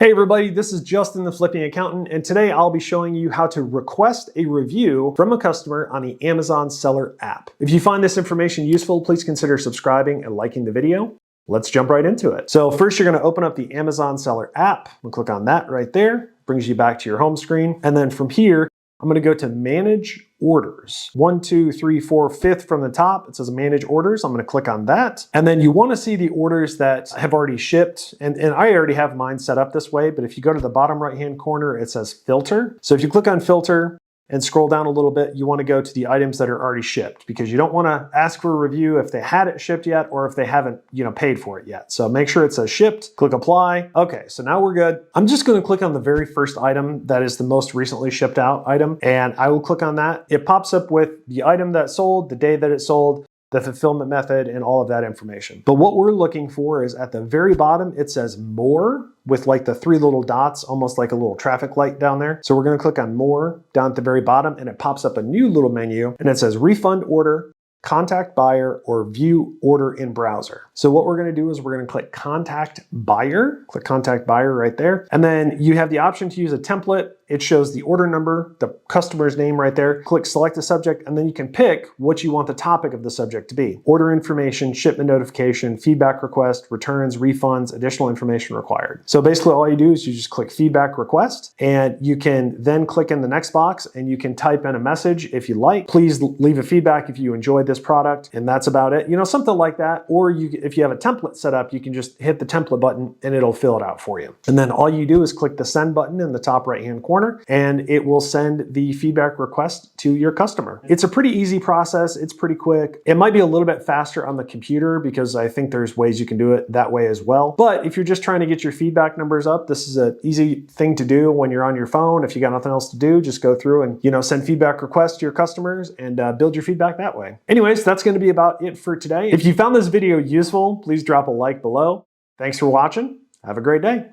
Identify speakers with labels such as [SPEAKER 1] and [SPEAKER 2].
[SPEAKER 1] Hey everybody, this is Justin the Flipping Accountant, and today I'll be showing you how to request a review from a customer on the Amazon Seller app. If you find this information useful, please consider subscribing and liking the video. Let's jump right into it. So first you're going to open up the Amazon Seller app. We'll click on that right there. Brings you back to your home screen. And then from here, I'm going to go to Manage Orders. 1, 2, 3, 4, 5th from the top. It says Manage Orders. I'm going to click on that. And then you want to see the orders that have already shipped. And I already have mine set up this way, but if you go to the bottom right-hand corner, it says Filter. So if you click on Filter and scroll down a little bit, you want to go to the items that are already shipped because you don't want to ask for a review if they hadn't shipped yet or if they haven't, paid for it yet. So make sure it says shipped, click apply. Okay, so now we're good. I'm just going to click on the very first item that is the most recently shipped out item, and I will click on that. It pops up with the item that sold, the day that it sold, the fulfillment method, and all of that information. But what we're looking for is at the very bottom, it says more with like the 3 little dots, almost like a little traffic light down there. So we're gonna click on more down at the very bottom, and it pops up a new little menu, and it says refund order, contact buyer, or view order in browser. So what we're gonna do is we're gonna click contact buyer, click contact buyer right there. And then you have the option to use a template. It shows the order number, the customer's name right there. Click select a subject, and then you can pick what you want the topic of the subject to be. Order information, shipment notification, feedback request, returns, refunds, additional information required. So basically all you do is you just click feedback request, and you can then click in the next box and you can type in a message if you like. Please leave a feedback if you enjoyed this product, and that's about it. Something like that. Or if you have a template set up, you can just hit the template button and it'll fill it out for you. And then all you do is click the send button in the top right-hand corner, and it will send the feedback request to your customer. It's a pretty easy process. It's pretty quick. It might be a little bit faster on the computer because I think there's ways you can do it that way as well. But if you're just trying to get your feedback numbers up, this is an easy thing to do when you're on your phone. If you got nothing else to do, just go through and send feedback requests to your customers and build your feedback that way. Anyways, that's going to be about it for today. If you found this video useful, please drop a like below. Thanks for watching. Have a great day.